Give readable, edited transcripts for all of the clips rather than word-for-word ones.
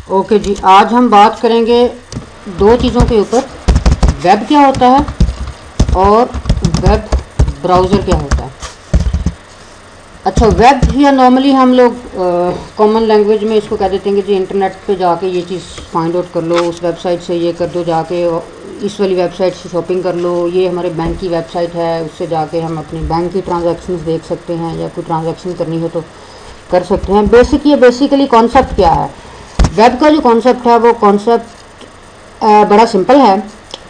Okay जी, आज हम बात करेंगे दो चीज़ों के ऊपर। वेब क्या होता है और वेब ब्राउज़र क्या होता है। अच्छा, वेब या नॉर्मली हम लोग कॉमन लैंग्वेज में इसको कह देते हैं कि जी इंटरनेट पे जाके ये चीज़ फाइंड आउट कर लो, उस वेबसाइट से ये कर दो, जाके इस वाली वेबसाइट से शॉपिंग कर लो, ये हमारे बैंक की वेबसाइट है, उससे जाके हम अपनी बैंक की ट्रांजैक्शंस देख सकते हैं या कोई ट्रांजैक्शन करनी हो तो कर सकते हैं। बेसिकली कॉन्सेप्ट क्या है वेब का? जो कॉन्सेप्ट है वो कॉन्सेप्ट बड़ा सिंपल है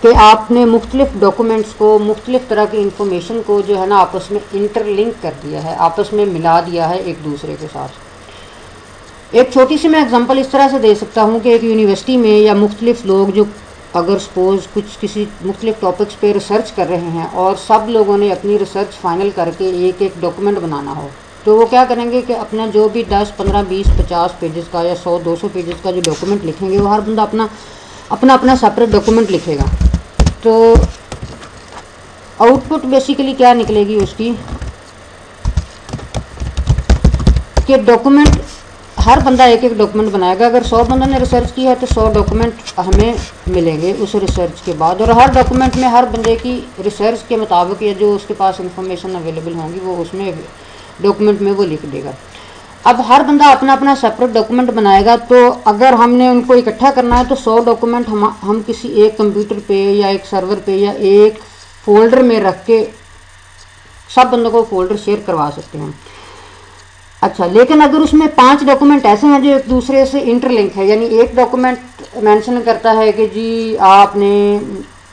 कि आपने मुख्तलिफ डॉक्यूमेंट्स को, मुख्तलिफ तरह की इंफॉर्मेशन को जो है ना आपस में इंटरलिंक कर दिया है, आपस में मिला दिया है एक दूसरे के साथ। एक छोटी सी मैं एग्जांपल इस तरह से दे सकता हूँ कि एक यूनिवर्सिटी में या मुख्तलिफ लोग जो अगर सपोज कुछ किसी मुख्तलिफ टॉपिक्स पे रिसर्च कर रहे हैं और सब लोगों ने अपनी रिसर्च फाइनल करके एक एक डॉक्यूमेंट बनाना हो, तो वो क्या करेंगे कि अपना जो भी 10, 15, 20, 50 पेजेस का या 100, 200 पेजेस का जो डॉक्यूमेंट लिखेंगे वो हर बंदा अपना सेपरेट डॉक्यूमेंट लिखेगा। तो आउटपुट बेसिकली क्या निकलेगी उसकी कि डॉक्यूमेंट हर बंदा एक एक डॉक्यूमेंट बनाएगा। अगर 100 बंदों ने रिसर्च की है तो 100 डॉक्यूमेंट हमें मिलेंगे उस रिसर्च के बाद, और हर डॉक्यूमेंट में हर बंदे की रिसर्च के मुताबिक या जो उसके पास इंफॉर्मेशन अवेलेबल होंगी वो उसमें डॉक्यूमेंट में वो लिख देगा। अब हर बंदा अपना सेपरेट डॉक्यूमेंट बनाएगा, तो अगर हमने उनको इकट्ठा करना है तो 100 डॉक्यूमेंट हम किसी एक कंप्यूटर पे या एक सर्वर पे या एक फोल्डर में रख के सब बंदों को फोल्डर शेयर करवा सकते हैं। अच्छा, लेकिन अगर उसमें 5 डॉक्यूमेंट ऐसे हैं जो एक दूसरे से इंटरलिंक है, यानी एक डॉक्यूमेंट मेंशन करता है कि जी आपने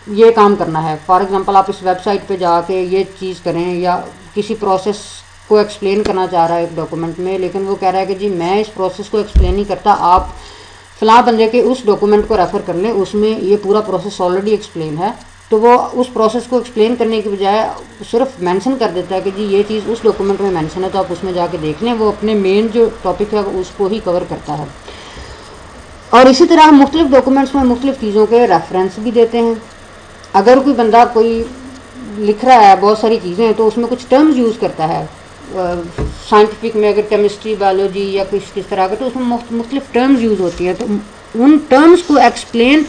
ये काम करना है, फॉर एग्जांपल आप इस वेबसाइट पे जाके ये चीज़ करें, या किसी प्रोसेस को एक्सप्लेन करना चाह रहा है एक डॉक्यूमेंट में, लेकिन वो कह रहा है कि जी मैं इस प्रोसेस को एक्सप्लेन नहीं करता, आप फलां बंदे के उस डॉक्यूमेंट को रेफ़र कर लें, उसमें ये पूरा प्रोसेस ऑलरेडी एक्सप्लेन है। तो वो उस प्रोसेस को एक्सप्लेन करने के बजाय सिर्फ मेंशन कर देता है कि जी ये चीज़ उस डॉक्यूमेंट में मेंशन है तो आप उसमें जाके देख लें। वो अपने मेन जो टॉपिक है उसको ही कवर करता है। और इसी तरह हम मुख्तलिफ डॉक्यूमेंट्स में मुख्तलिफ चीज़ों के रेफरेंस भी देते हैं। अगर कोई बंदा कोई लिख रहा है बहुत सारी चीज़ें हैं तो उसमें कुछ टर्म्स यूज़ करता है, साइंटिफिक में अगर केमिस्ट्री, बायोलॉजी या किस तरह का, तो उसमें मुख्तलिफ टर्म्स यूज़ होती हैं, तो उन टर्म्स को एक्सप्लेन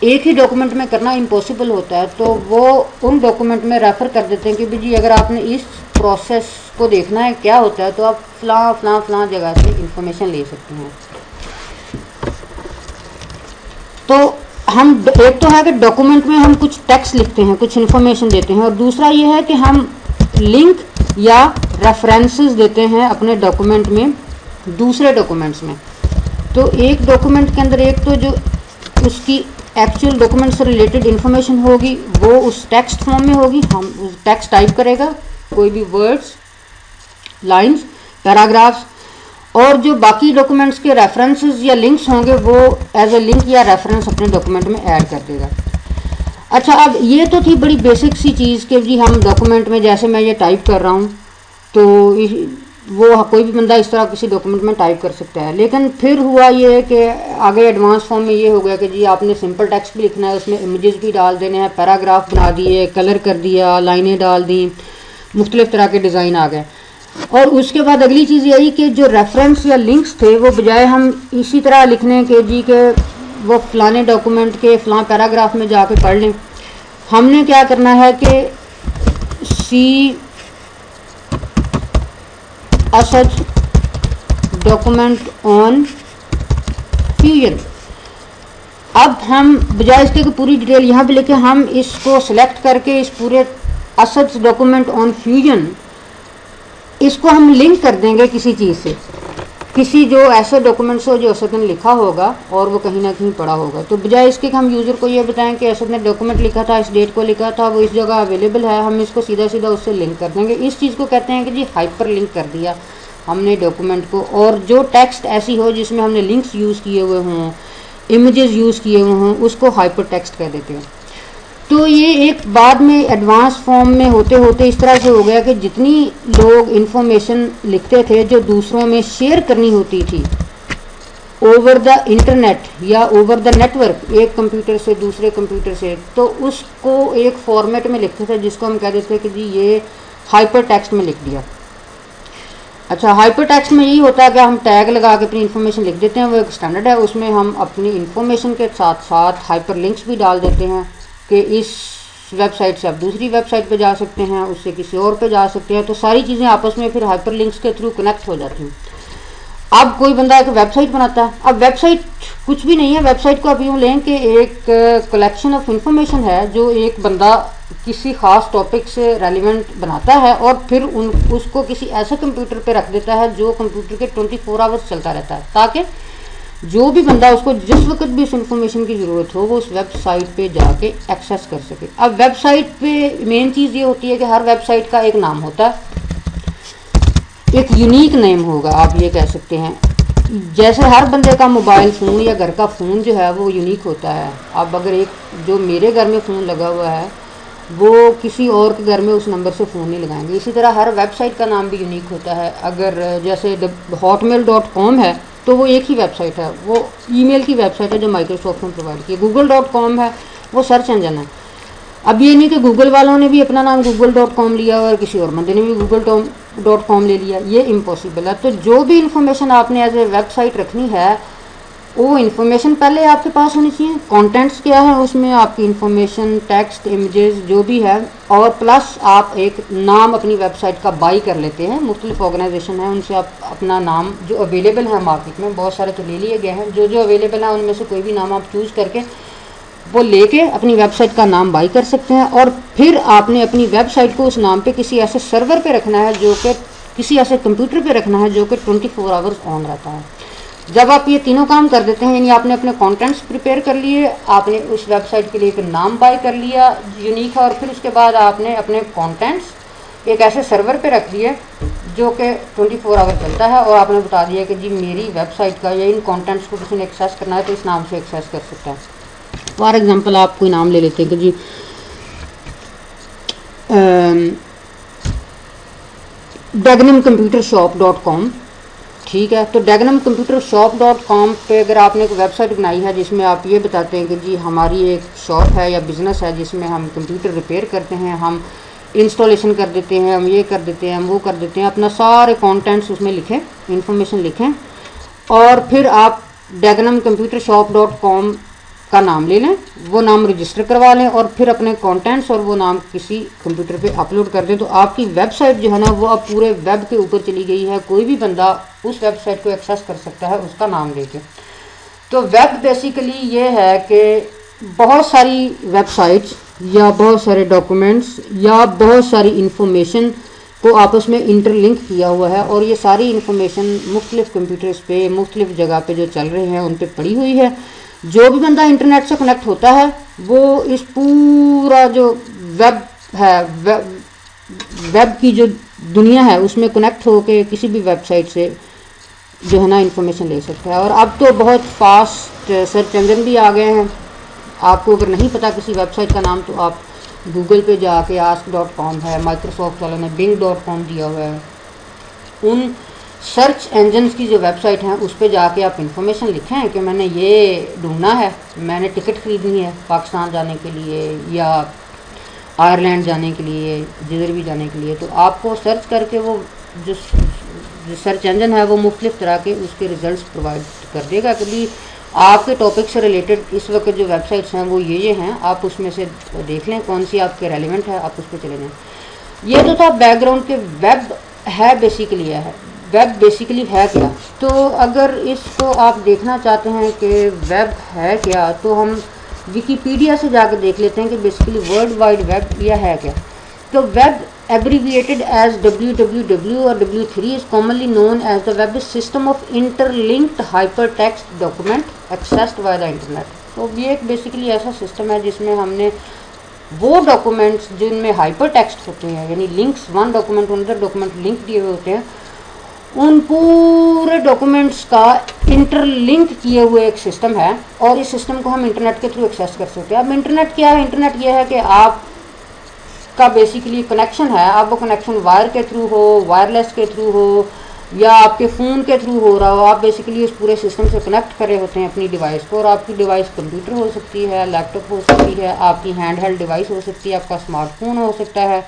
एक ही डॉक्यूमेंट में करना इम्पॉसिबल होता है, तो वो उन डॉक्यूमेंट में रेफ़र कर देते हैं कि भाई जी अगर आपने इस प्रोसेस को देखना है क्या होता है तो आप फलां जगह से इंफॉर्मेशन ले सकते हैं। तो हम एक तो है कि डॉक्यूमेंट में हम कुछ टेक्स्ट लिखते हैं, कुछ इन्फॉर्मेशन देते हैं, और दूसरा ये है कि हम लिंक या रेफरेंसेस देते हैं अपने डॉक्यूमेंट में दूसरे डॉक्यूमेंट्स में। तो एक डॉक्यूमेंट के अंदर एक तो जो उसकी एक्चुअल डॉक्यूमेंट से रिलेटेड इन्फॉर्मेशन होगी वो उस टेक्स्ट फॉर्म में होगी, हम टेक्स्ट टाइप करेगा, कोई भी वर्ड्स, लाइंस, पैराग्राफ्स, और जो बाकी डॉक्यूमेंट्स के रेफरेंसेस या लिंक्स होंगे वो एज ए लिंक या रेफरेंस अपने डॉक्यूमेंट में ऐड कर देगा। अच्छा, अब ये तो थी बड़ी बेसिक सी चीज़ कि जी हम डॉक्यूमेंट में जैसे मैं ये टाइप कर रहा हूँ तो वो कोई भी बंदा इस तरह किसी डॉक्यूमेंट में टाइप कर सकता है। लेकिन फिर हुआ ये है कि आगे एडवांस फॉर्म में ये हो गया कि जी आपने सिंपल टेक्स्ट भी लिखना है, उसमें इमेजेस भी डाल देने हैं, पैराग्राफ बना दिए, कलर कर दिया, लाइनें डाल दी, मुख्तलिफ तरह के डिज़ाइन आ गए। और उसके बाद अगली चीज़ यही कि जो रेफरेंस या लिंक्स थे वो बजाय हम इसी तरह लिखने के जी के वो फलाने डॉक्यूमेंट के फलां पैराग्राफ में जाके पढ़ लें, हमने क्या करना है कि सी असद डॉक्यूमेंट ऑन फ्यूजन। अब हम बजाय इसके कि पूरी डिटेल यहाँ पे लिखे, हम इसको सिलेक्ट करके इस पूरे असद डॉक्यूमेंट ऑन फ्यूजन इसको हम लिंक कर देंगे किसी चीज़ से, किसी जो ऐसे डॉक्यूमेंट्स हो जो असद ने लिखा होगा और वो कहीं ना कहीं पड़ा होगा। तो बजाय इसके कि हम यूज़र को ये बताएं कि असद ने डॉक्यूमेंट लिखा था, इस डेट को लिखा था, वो इस जगह अवेलेबल है, हम इसको सीधा उससे लिंक कर देंगे। इस चीज़ को कहते हैं कि जी हाइपर लिंक कर दिया हमने डॉक्यूमेंट को। और जो टेक्स्ट ऐसी हो जिसमें हमने लिंक्स यूज़ किए हुए हों, इमेजेस यूज़ किए हुए हों, उसको हाइपर टेक्स्ट कह देते हैं। तो ये एक बाद में एडवांस फॉर्म में होते होते इस तरह से हो गया कि जितनी लोग इन्फॉर्मेशन लिखते थे जो दूसरों में शेयर करनी होती थी ओवर द इंटरनेट या ओवर द नेटवर्क, एक कंप्यूटर से दूसरे कंप्यूटर से, तो उसको एक फॉर्मेट में लिखते थे जिसको हम कह देते थे कि जी ये हाइपर टेक्स्ट में लिख दिया। अच्छा, हाइपर टेक्स्ट में यही होता है कि हम टैग लगा के अपनी इन्फॉर्मेशन लिख देते हैं, वो एक स्टैंडर्ड है। उसमें हम अपनी इन्फॉर्मेशन के साथ साथ हाइपर लिंक्स भी डाल देते हैं कि इस वेबसाइट से आप दूसरी वेबसाइट पे जा सकते हैं, उससे किसी और पे जा सकते हैं। तो सारी चीज़ें आपस में फिर हाइपर लिंक्स के थ्रू कनेक्ट हो जाती हैं। अब कोई बंदा एक वेबसाइट बनाता है, अब वेबसाइट कुछ भी नहीं है, वेबसाइट को आप यूँ लें कि एक कलेक्शन ऑफ इंफॉर्मेशन है जो एक बंदा किसी ख़ास टॉपिक से रेलिवेंट बनाता है और फिर उसको किसी ऐसे कंप्यूटर पे रख देता है जो कंप्यूटर के 24 आवर्स चलता रहता है, ताकि जो भी बंदा उसको जिस वक्त भी उस इंफॉर्मेशन की ज़रूरत हो वो उस वेबसाइट पे जाके एक्सेस कर सके। अब वेबसाइट पे मेन चीज़ ये होती है कि हर वेबसाइट का एक नाम होता है, एक यूनिक नेम होगा, आप ये कह सकते हैं। जैसे हर बंदे का मोबाइल फ़ोन या घर का फ़ोन जो है वो यूनिक होता है। अब अगर एक जो मेरे घर में फ़ोन लगा हुआ है वो किसी और के घर में उस नंबर से फ़ोन नहीं लगाएंगे। इसी तरह हर वेबसाइट का नाम भी यूनिक होता है। अगर जैसे hotmail.com है तो वो एक ही वेबसाइट है, वो ईमेल की वेबसाइट है जो माइक्रोसॉफ्ट ने प्रोवाइड की है। google.com है, वो सर्च इंजन है। अब ये नहीं कि गूगल वालों ने भी अपना नाम google.com लिया और किसी और बंदे ने भी google.com ले लिया, ये इम्पॉसिबल है। तो जो भी इंफॉर्मेशन आपने एज ए वेबसाइट रखनी है वो इन्फॉर्मेशन पहले आपके पास होनी चाहिए। कंटेंट्स क्या है उसमें, आपकी इन्फॉर्मेशन, टेक्स्ट, इमेजेस जो भी है, और प्लस आप एक नाम अपनी वेबसाइट का बाई कर लेते हैं। मुख्तलिफ ऑर्गेनाइजेशन है उनसे आप अपना नाम जो अवेलेबल है मार्केट में, बहुत सारे तो ले लिए गए हैं, जो अवेलेबल है उनमें से कोई भी नाम आप चूज़ करके वो लेके अपनी वेबसाइट का नाम बाई कर सकते हैं। और फिर आपने अपनी वेबसाइट को उस नाम पे किसी ऐसे सर्वर पे रखना है जो कि किसी ऐसे कंप्यूटर पे रखना है जो कि 24 आवर्स ऑन रहता है। जब आप ये तीनों काम कर देते हैं, यानी आपने अपने कंटेंट्स प्रिपेयर कर लिए, आपने उस वेबसाइट के लिए एक नाम बाय कर लिया यूनिक है, और फिर उसके बाद आपने अपने कंटेंट्स एक ऐसे सर्वर पे रख दिए जो कि 24 आवर चलता है, और आपने बता दिया कि जी मेरी वेबसाइट का या इन कंटेंट्स को किसी ने एक्सेस करना है तो इस नाम से एक्सेस कर सकता है। फॉर एग्जांपल आप कोई नाम ले लेते हैं कि जी dagenhamcomputershop.com, ठीक है। तो dagenhamcomputershop.com पे अगर आपने एक वेबसाइट बनाई है जिसमें आप ये बताते हैं कि जी हमारी एक शॉप है या बिज़नेस है जिसमें हम कंप्यूटर रिपेयर करते हैं, हम इंस्टॉलेशन कर देते हैं, हम ये कर देते हैं, हम वो कर देते हैं, अपना सारे कंटेंट्स उसमें लिखें, इंफॉर्मेशन लिखें, और फिर आप dagenhamcomputershop.com का नाम ले लें, वो नाम रजिस्टर करवा लें, और फिर अपने कंटेंट्स और वो नाम किसी कंप्यूटर पे अपलोड कर दें। तो आपकी वेबसाइट जो है ना वो अब पूरे वेब के ऊपर चली गई है, कोई भी बंदा उस वेबसाइट को एक्सेस कर सकता है उसका नाम लेके। तो वेब बेसिकली ये है कि बहुत सारी वेबसाइट्स या बहुत सारे डॉक्यूमेंट्स या बहुत सारी इंफॉर्मेशन को आपस में इंटरलिंक किया हुआ है, और ये सारी इंफॉर्मेशन मुख्तलिफ कंप्यूटर्स पे मुख्तलिफ जगह पे जो चल रहे हैं उन पर पड़ी हुई है। जो भी बंदा इंटरनेट से कनेक्ट होता है वो इस पूरा जो वेब है, वेब की जो दुनिया है उसमें कनेक्ट होके किसी भी वेबसाइट से जो है ना इंफॉर्मेशन ले सकता है। और अब तो बहुत फास्ट सर्च इंजन भी आ गए हैं। आपको अगर नहीं पता किसी वेबसाइट का नाम तो आप गूगल पे जाके ask.com है, माइक्रोसॉफ्ट वालों ने bing.com दिया हुआ है, उन सर्च इंजन्स की जो वेबसाइट हैं उस पर जाके आप इंफॉर्मेशन लिखें कि मैंने ये ढूंढना है, मैंने टिकट ख़रीदनी है पाकिस्तान जाने के लिए या आयरलैंड जाने के लिए, जिधर भी जाने के लिए, तो आपको सर्च करके वो जो सर्च इंजन है वो मुख्तलिफ तरह के उसके रिजल्ट्स प्रोवाइड कर देगा कि भी आपके टॉपिक से रिलेटेड इस वक्त जो वेबसाइट्स हैं वो ये हैं, आप उसमें से देख लें कौन सी आपके रेलिवेंट है, आप उस पर चले जाएँ। ये तो था बैकग्राउंड के वेब है बेसिकली है। वेब बेसिकली है क्या, तो अगर इसको आप देखना चाहते हैं कि वेब है क्या, तो हम विकीपीडिया से जाकर देख लेते हैं कि बेसिकली वर्ल्ड वाइड वेब यह है क्या। तो web abbreviated as www or W3 is commonly known as the web system of interlinked hypertext document accessed via the internet। तो ये एक बेसिकली ऐसा सिस्टम है जिसमें हमने वो डॉक्यूमेंट्स जिनमें हाइपर टेक्स्ट होते हैं, यानी links one document another document link दिए हुए होते हैं, उन पूरे डॉक्यूमेंट्स का इंटरलिंक किए हुए एक सिस्टम है, और इस सिस्टम को हम इंटरनेट के थ्रू एक्सेस कर सकते हैं। अब इंटरनेट क्या है? इंटरनेट ये है कि आप का बेसिकली कनेक्शन है, आप वो कनेक्शन वायर के थ्रू हो, वायरलेस के थ्रू हो, या आपके फ़ोन के थ्रू हो रहा हो, आप बेसिकली उस पूरे सिस्टम से कनेक्ट करे होते हैं अपनी डिवाइस को। और आपकी डिवाइस कंप्यूटर हो सकती है, लैपटॉप हो सकती है, आपकी हैंड हेल्ड डिवाइस हो सकती है, आपका स्मार्टफोन हो सकता है।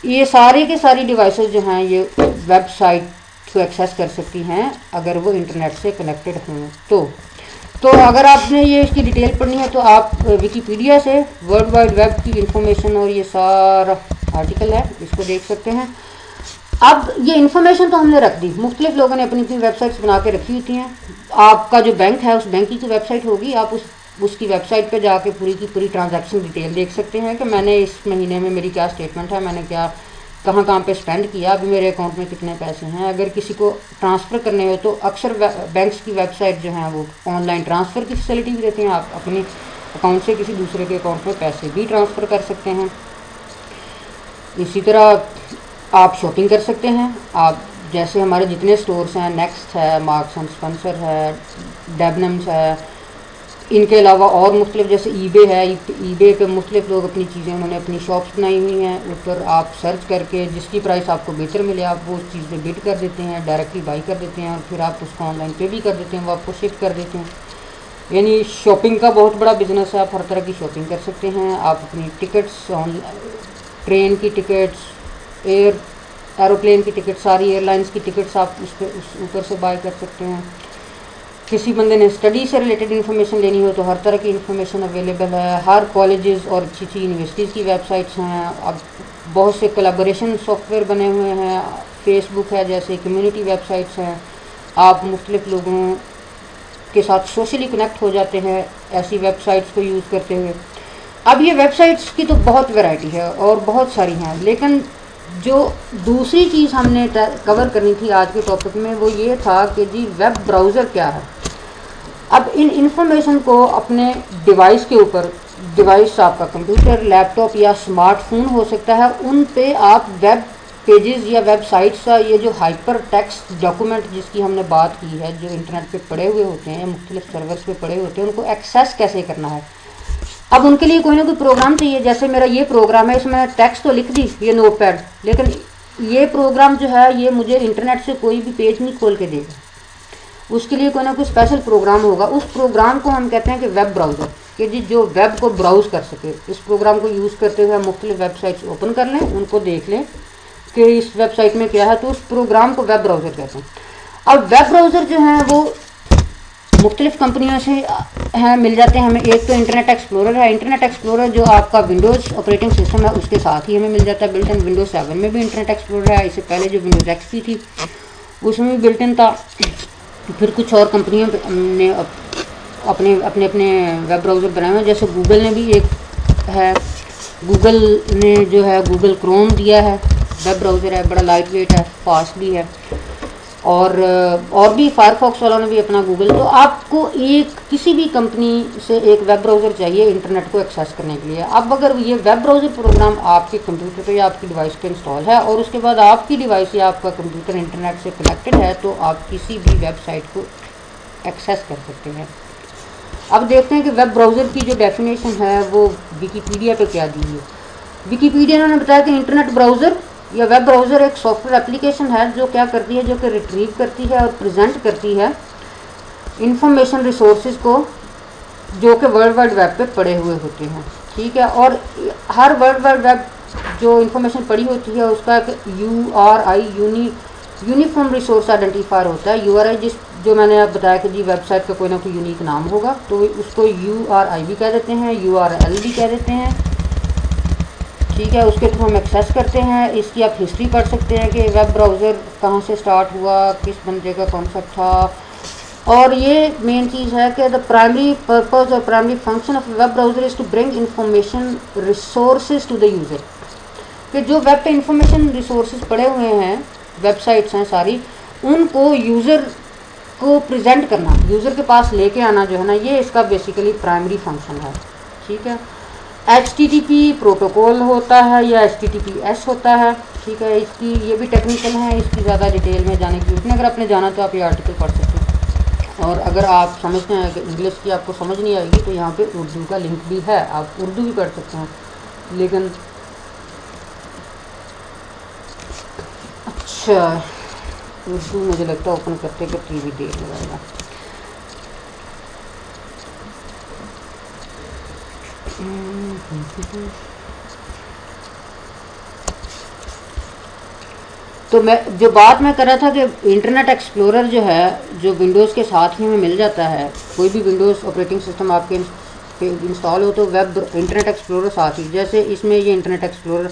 ये सारे के सारी डिवाइसेस जो हैं ये वेबसाइट को एक्सेस कर सकती हैं अगर वो इंटरनेट से कनेक्टेड हों। तो अगर आपने ये इसकी डिटेल पढ़नी है तो आप विकीपीडिया से वर्ल्ड वाइड वेब की इंफॉर्मेशन और ये सारा आर्टिकल है, इसको देख सकते हैं। अब ये इन्फॉर्मेशन तो हमने रख दी, मुख्तलिफ लोगों ने अपनी अपनी वेबसाइट्स बना के रखी होती हैं। आपका जो बैंक है उस बैंक की वेबसाइट होगी, आप उसकी वेबसाइट पे जाके पूरी की पूरी ट्रांजैक्शन डिटेल देख सकते हैं कि मैंने इस महीने में मेरी क्या स्टेटमेंट है, मैंने क्या कहाँ पे स्पेंड किया, अभी मेरे अकाउंट में कितने पैसे हैं। अगर किसी को ट्रांसफ़र करने हो तो अक्सर बैंक्स की वेबसाइट जो है वो ऑनलाइन ट्रांसफ़र की फैसिलिटी भी देते हैं, आप अपने अकाउंट से किसी दूसरे के अकाउंट में पैसे भी ट्रांसफ़र कर सकते हैं। इसी तरह आप शॉपिंग कर सकते हैं, आप जैसे हमारे जितने स्टोर्स हैं, नेक्स्ट है, मार्क्स एंड स्पेंसर है, डेबनम्स है, इनके अलावा और मुख्तलिफ जैसे ईबे है, ईबे पे मुख्तलिफ लोग अपनी चीज़ें उन्होंने अपनी शॉप्स बनाई हुई हैं, ऊपर आप सर्च करके जिसकी प्राइस आपको बेहतर मिले आप वो उस चीज़ पे बिड कर देते हैं, डायरेक्टली बाई कर देते हैं और फिर आप उसको ऑनलाइन पे भी कर देते हैं, वो आपको शिफ्ट कर देते हैं। यानी शॉपिंग का बहुत बड़ा बिजनेस है, आप हर तरह की शॉपिंग कर सकते हैं। आप अपनी टिकट्स, ट्रेन की टिकट्स, एरोप्लेन की टिकट, सारी एयरलाइंस की टिकट्स आप उस पर उस ऊपर से बाय कर सकते हैं। किसी बंदे ने स्टडी से रिलेटेड इन्फॉर्मेशन लेनी हो तो हर तरह की इन्फॉर्मेशन अवेलेबल है। हर कॉलेजेस और अच्छी अच्छी यूनिवर्सिटीज़ की वेबसाइट्स हैं। अब बहुत से कोलैबोरेशन सॉफ्टवेयर बने हुए हैं, फेसबुक है जैसे, कम्युनिटी वेबसाइट्स हैं, आप मुख्तलिफ लोगों के साथ सोशली कनेक्ट हो जाते हैं ऐसी वेबसाइट्स को यूज़ करते हुए। अब ये वेबसाइट्स की तो बहुत वैरायटी है और बहुत सारी हैं, लेकिन जो दूसरी चीज़ हमने कवर करनी थी आज के टॉपिक में वो ये था कि जी वेब ब्राउज़र क्या है। अब इन इंफॉर्मेशन को अपने डिवाइस के ऊपर, डिवाइस आपका कंप्यूटर, लैपटॉप या स्मार्टफोन हो सकता है, उन पे आप वेब पेजेस या वेबसाइट्स का ये जो हाइपर टेक्स्ट डॉक्यूमेंट जिसकी हमने बात की है, जो इंटरनेट पे पड़े हुए होते हैं या मुख्तलिफ सर्वर्स पे पड़े होते हैं, उनको एक्सेस कैसे करना है। अब उनके लिए कोई ना कोई प्रोग्राम चाहिए। जैसे मेरा ये प्रोग्राम है, इसमें टेक्स्ट तो लिख दी ये नोटपैड, लेकिन ये प्रोग्राम जो है ये मुझे इंटरनेट से कोई भी पेज नहीं खोल के देगा, उसके लिए कोई ना कोई स्पेशल प्रोग्राम होगा। उस प्रोग्राम को हम कहते हैं कि वेब ब्राउज़र, कि जी जो वेब को ब्राउज़ कर सके। इस प्रोग्राम को यूज़ करते हुए हम मुख्तलिफ वेबसाइट्स ओपन कर लें, उनको देख लें कि इस वेबसाइट में क्या है, तो उस प्रोग्राम को वेब ब्राउज़र कहते हैं। अब वेब ब्राउज़र जो है वो मुख्तलिफ कंपनियों से हैं, मिल जाते हैं हमें। एक तो इंटरनेट एक्सप्लोरर है। इंटरनेट एक्सप्लोरर जो आपका विंडोज़ ऑपरेटिंग सिस्टम है उसके साथ ही हमें मिल जाता है बिल्ट इन। विंडोज़ 7 में भी इंटरनेट एक्सप्लोरर है, इससे पहले जो विंडोज़ एक्सपी थी उसमें भी बिल्ट इन था। फिर कुछ और कंपनियों ने अपने अपने अपने वेब ब्राउज़र बनाए हुए हैं, जैसे गूगल ने भी एक है, गूगल ने जो है गूगल क्रोम दिया है, वेब ब्राउज़र है, बड़ा लाइट वेट है, फास्ट भी है। और भी फायरफॉक्स वालों ने भी अपना गूगल। तो आपको एक किसी भी कंपनी से एक वेब ब्राउज़र चाहिए इंटरनेट को एक्सेस करने के लिए। अब अगर ये वेब ब्राउज़र प्रोग्राम आपके कंप्यूटर पे या आपकी डिवाइस पे इंस्टॉल है और उसके बाद आपकी डिवाइस या आपका कंप्यूटर इंटरनेट से कनेक्टेड है, तो आप किसी भी वेबसाइट को एक्सेस कर सकते हैं। अब देखते हैं कि वेब ब्राउज़र की जो डेफिनेशन है वो विकीपीडिया पे क्या दी है। विकीपीडिया ने बताया कि इंटरनेट ब्राउज़र या वेब ब्राउज़र एक सॉफ्टवेयर एप्लीकेशन है जो क्या करती है, जो कि रिट्रीव करती है और प्रेजेंट करती है इंफॉर्मेशन रिसोर्सेज को जो कि वर्ल्ड वाइड वेब पे पड़े हुए होते हैं। ठीक है, और हर वर्ल्ड वाइड वेब जो इंफॉर्मेशन पड़ी होती है उसका एक URI यूनिफॉर्म रिसोर्स आइडेंटिफायर होता है। URI जो मैंने आप बताया कि जी वेबसाइट का कोई ना कोई यूनिक नाम होगा, तो उसको URI भी कह देते हैं, URL भी कह देते हैं। ठीक है, उसके थ्रू हम एक्सेस करते हैं। इसकी आप हिस्ट्री पढ़ सकते हैं कि वेब ब्राउज़र कहाँ से स्टार्ट हुआ, किस बंदे का कॉन्सेप्ट था। और ये मेन चीज़ है कि द प्राइमरी पर्पस और primary function of web browser is to bring information resources to the user. कि जो वेब पे इंफॉर्मेशन रिसोर्सेज पड़े हुए हैं, वेबसाइट्स हैं सारी, उनको यूज़र को प्रेजेंट करना, यूज़र के पास लेके आना जो है ना, ये इसका बेसिकली प्राइमरी फंक्शन है। ठीक है, HTTP प्रोटोकॉल होता है या HTTPS होता है। ठीक है, इसकी ये भी टेक्निकल है, इसकी ज़्यादा डिटेल में जाने की जरूरत नहीं। अगर आपने जाना तो आप ये आर्टिकल पढ़ सकते हैं। और अगर आप समझते हैं कि इंग्लिश की आपको समझ नहीं आएगी तो यहाँ पे उर्दू का लिंक भी है, आप उर्दू भी पढ़ सकते हैं। लेकिन अच्छा, उर्दू मुझे लगता है ओपन करते करते भी देर लगाएगा। तो मैं जो बात मैं कर रहा था कि इंटरनेट एक्सप्लोरर जो है, जो विंडोज़ के साथ ही में मिल जाता है, कोई भी विंडोज़ ऑपरेटिंग सिस्टम आपके पे इंस्टॉल हो तो वेब इंटरनेट एक्सप्लोरर साथ ही, जैसे इसमें ये इंटरनेट एक्सप्लोरर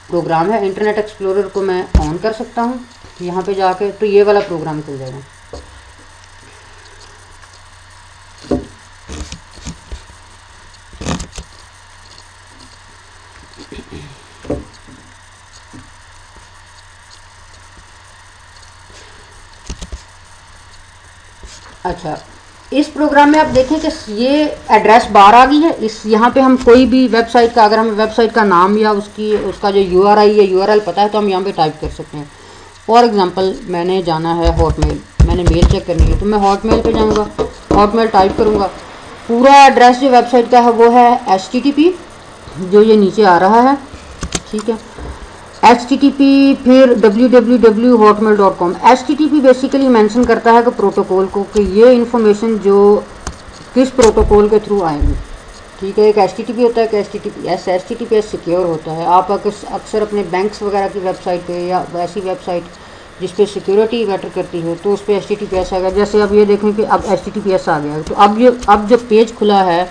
प्रोग्राम है, इंटरनेट एक्सप्लोरर को मैं ऑन कर सकता हूँ यहाँ पे जाके, तो ये वाला प्रोग्राम खुल जाएगा। अच्छा, इस प्रोग्राम में आप देखें कि ये एड्रेस बार आ गई है। इस यहाँ पे हम कोई भी वेबसाइट का, अगर हमें वेबसाइट का नाम या उसका जो URI या URL पता है तो हम यहाँ पे टाइप कर सकते हैं। फॉर एग्जांपल मैंने जाना है हॉटमेल, मैंने मेल चेक करनी है तो मैं हॉटमेल पे जाऊँगा, हॉटमेल टाइप करूँगा। पूरा एड्रेस जो वेबसाइट का है वो है HTTP, जो ये नीचे आ रहा है, ठीक है, HTTP, फिर www.hotmail.com। HTTP बेसिकली मेंशन करता है कि प्रोटोकॉल को, कि ये इन्फॉर्मेशन जो किस प्रोटोकॉल के थ्रू आएंगे, ठीक है। एक HTTP होता है कि HTTPS सिक्योर होता है। आप अक्सर अपने बैंक्स वगैरह की वेबसाइट पे या ऐसी वेबसाइट जिस पे सिक्योरिटी मैटर करती हो तो उस पर HTTPS आएगा। जैसे अब ये देखें कि अब HTTPS आ गया, तो अब जो पेज खुला है,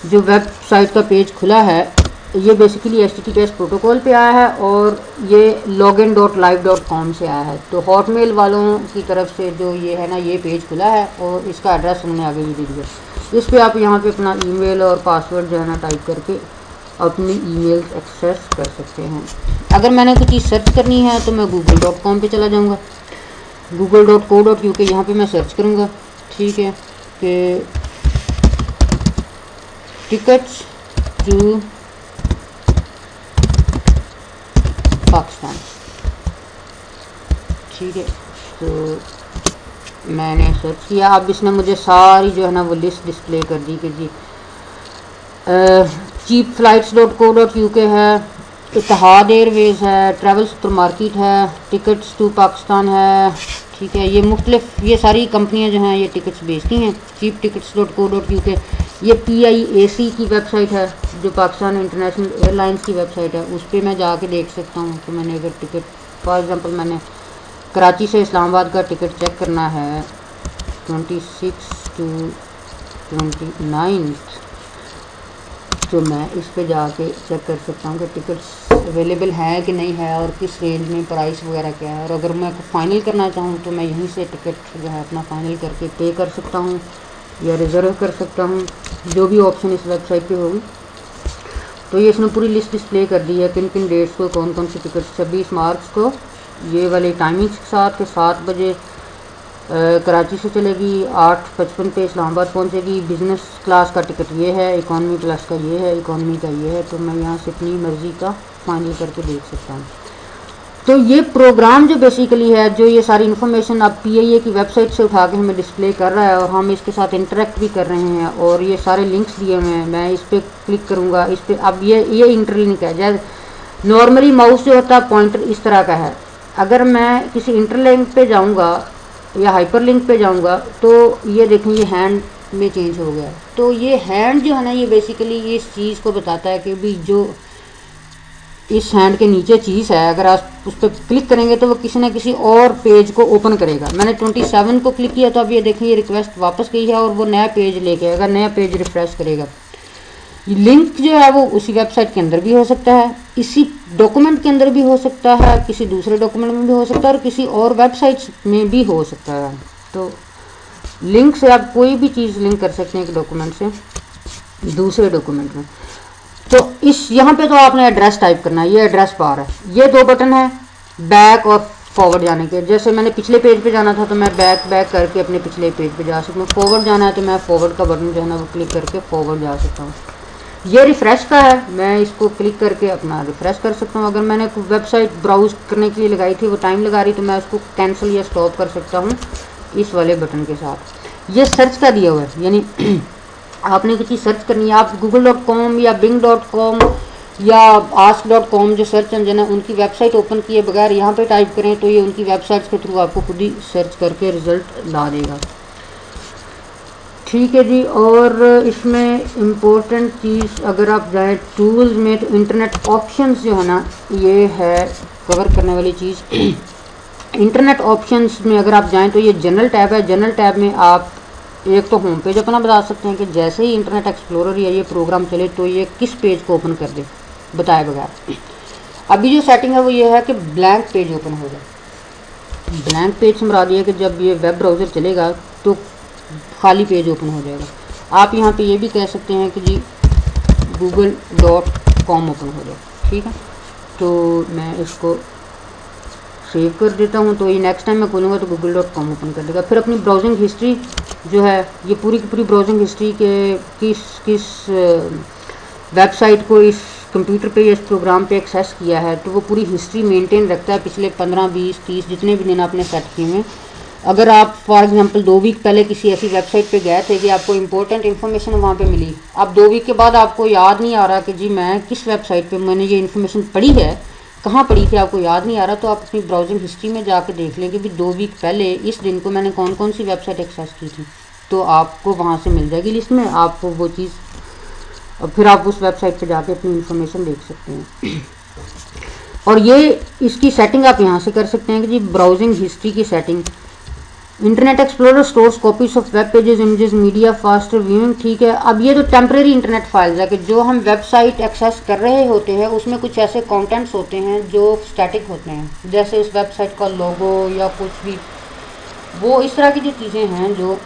जो वेबसाइट का पेज खुला है, ये बेसिकली HTTPS प्रोटोकॉल पे आया है और ये login.live.com से आया है। तो हॉटमेल वालों की तरफ से जो ये है ना, ये पेज खुला है और इसका एड्रेस उन्होंने आगे भी दे दिया। इस पे आप यहाँ पे अपना ईमेल और पासवर्ड जो है ना टाइप करके अपनी ईमेल एक्सेस कर सकते हैं। अगर मैंने कोई चीज़ सर्च करनी है तो मैं google.com पे चला जाऊँगा, google.co.uk यहाँ पे मैं सर्च करूँगा, ठीक है, कि टिकट्स टू पाकिस्तान, ठीक है। तो मैंने सर्च किया, अब इसने मुझे सारी जो है ना वो लिस्ट डिस्प्ले कर दी कि जी cheapflights.co.uk है, इत्तेहाद एयरवेज़ है, ट्रैवल सुपरमार्केट है, टिकट्स टू पाकिस्तान है, ठीक है। ये मुख्तलिफ, ये सारी कंपनियां जो हैं ये टिकट्स बेचती हैं। cheaptickets.co.uk, ये PIAC की वेबसाइट है, जो पाकिस्तान इंटरनेशनल एयरलाइंस की वेबसाइट है, उस पर मैं जाके देख सकता हूँ कि मैंने अगर टिकट, फॉर एग्ज़ाम्पल मैंने कराची से इस्लामाबाद का टिकट चेक करना है 26 to 29, तो मैं इस पे जाके चेक कर सकता हूँ कि टिकट्स अवेलेबल हैं कि नहीं है और किस रेंज में प्राइस वगैरह क्या है। और अगर मैं फ़ाइनल करना चाहूँ तो मैं यहीं से टिकट जो है अपना फ़ाइनल करके पे कर सकता हूँ या रिज़र्व कर सकता हूँ, जो भी ऑप्शन इस वेबसाइट पे होगी। तो ये इसने पूरी लिस्ट डिस्प्ले कर दी है किन किन डेट्स को कौन कौन सी टिकट। 26 मार्च को ये वाली टाइमिंग्स के साथ के 7 बजे कराची से चलेगी, 8:55 पे इस्लामाबाद पहुंचेगी। बिज़नेस क्लास का टिकट ये है, इकॉनमी क्लास का ये है, इकॉनमी का ये है। तो मैं यहाँ से अपनी मर्ज़ी का फाइनल करके देख सकता हूँ। तो ये प्रोग्राम जो बेसिकली है, जो ये सारी इन्फॉर्मेशन अब PIA की वेबसाइट से उठा के हमें डिस्प्ले कर रहा है और हम इसके साथ इंटरेक्ट भी कर रहे हैं और ये सारे लिंक्स दिए हुए हैं। मैं इस पर क्लिक करूँगा, इस पर अब ये इंटरलिंक है। जैसे नॉर्मली माउस जो होता है पॉइंटर इस तरह का है, अगर मैं किसी इंटरलिंक पे जाऊँगा या हाइपरलिंक पे जाऊँगा तो ये देखें ये हैंड में चेंज हो गया। तो ये हैंड जो है ना, ये बेसिकली इस चीज़ को बताता है कि भी जो इस हैंड के नीचे चीज़ है, अगर आप उस पर क्लिक करेंगे तो वो किसी ना किसी और पेज को ओपन करेगा। मैंने 27 को क्लिक किया तो अब ये देखें ये रिक्वेस्ट वापस गई है और वो नया पेज लेके आएगा, नया पेज रिफ्रेश करेगा। लिंक जो है वो उसी वेबसाइट के अंदर भी हो सकता है, इसी डॉक्यूमेंट के अंदर भी हो सकता है, किसी दूसरे डॉक्यूमेंट में भी हो सकता है और किसी और वेबसाइट्स में भी हो सकता है। तो लिंक से आप कोई भी चीज़ लिंक कर सकते हैं एक डॉक्यूमेंट से दूसरे डॉक्यूमेंट में। तो इस यहाँ पे तो आपने एड्रेस टाइप करना है, ये एड्रेस बार है, ये 2 बटन है बैक और फॉरवर्ड जाने के। जैसे मैंने पिछले पेज पे जाना था तो मैं बैक करके अपने पिछले पेज पे जा सकता हूँ। फॉरवर्ड जाना है तो मैं फॉरवर्ड का बटन जो है ना वो क्लिक करके फॉरवर्ड जा सकता हूँ। ये रिफ़्रेश का है, मैं इसको क्लिक करके अपना रिफ़्रेश कर सकता हूँ। अगर मैंने कोई वेबसाइट ब्राउज़ करने के लिए लगाई थी, वो टाइम लगा रही, तो मैं उसको कैंसिल या स्टॉप कर सकता हूँ इस वाले बटन के साथ। ये सर्च का दिया हुआ है, यानी आपने कुछ चीज़ सर्च करनी है, आप google.com या bing.com या ask.com जो सर्च इंजन है उनकी वेबसाइट ओपन किए बगैर यहाँ पे टाइप करें तो ये उनकी वेबसाइट्स के थ्रू आपको खुद ही सर्च करके रिज़ल्ट ला देगा। ठीक है जी। और इसमें इम्पोर्टेंट चीज़ अगर आप जाएँ टूल्स में तो इंटरनेट ऑप्शंस जो है ना, ये है कवर करने वाली चीज़। इंटरनेट ऑप्शंस में अगर आप जाएं तो ये जनरल टैब है। जनरल टैब में आप एक तो होम पेज अपना बता सकते हैं कि जैसे ही इंटरनेट एक्सप्लोरर या ये प्रोग्राम चले तो ये किस पेज को ओपन कर दे बताए बगैर। अभी जो सेटिंग है वो ये है कि ब्लैंक पेज ओपन हो जाए। ब्लैंक पेज से मुराद ये कि जब ये वेब ब्राउज़र चलेगा तो खाली पेज ओपन हो जाएगा। आप यहाँ पे ये भी कह सकते हैं कि जी google.com ओपन हो जाए, ठीक है। तो मैं इसको सेव कर देता हूँ, तो ये नेक्स्ट टाइम मैं खोलूँगा तो google.com ओपन कर देगा। फिर अपनी ब्राउजिंग हिस्ट्री जो है, ये पूरी की पूरी ब्राउजिंग हिस्ट्री के किस वेबसाइट को इस कंप्यूटर पे या इस प्रोग्राम पे एक्सेस किया है, तो वो पूरी हिस्ट्री मेंटेन रखता है पिछले 15, 20, 30 जितने भी दिन आपने सेट किए हैं। अगर आप फॉर एग्जांपल 2 वीक पहले किसी ऐसी वेबसाइट पे गए थे कि आपको इंपॉर्टेंट इन्फॉर्मेशन वहाँ पे मिली, अब 2 वीक के बाद आपको याद नहीं आ रहा कि जी मैं किस वेबसाइट पे मैंने ये इन्फॉर्मेशन पढ़ी है, कहाँ पढ़ी थी, आपको याद नहीं आ रहा, तो आप अपनी ब्राउजिंग हिस्ट्री में जाकर देख लें कि भी 2 वीक पहले इस दिन को मैंने कौन कौन सी वेबसाइट एक्सेस की थी, तो आपको वहाँ से मिल जाएगी लिस्ट में, आपको वो चीज़, और फिर आप उस वेबसाइट पे जाके अपनी इन्फॉर्मेशन देख सकते हैं। और ये इसकी सेटिंग आप यहाँ से कर सकते हैं कि जी ब्राउजिंग हिस्ट्री की setting, internet explorer stores copies of web pages, images, media, faster viewing, ठीक है। अब ये तो टेम्परेरी इंटरनेट फाइल्स है कि जो हम वेबसाइट एक्सेस कर रहे होते हैं उसमें कुछ ऐसे कंटेंट्स होते हैं जो स्टैटिक होते हैं, जैसे उस वेबसाइट का लोगो या कुछ भी, वो इस तरह की जो चीज़ें हैं जो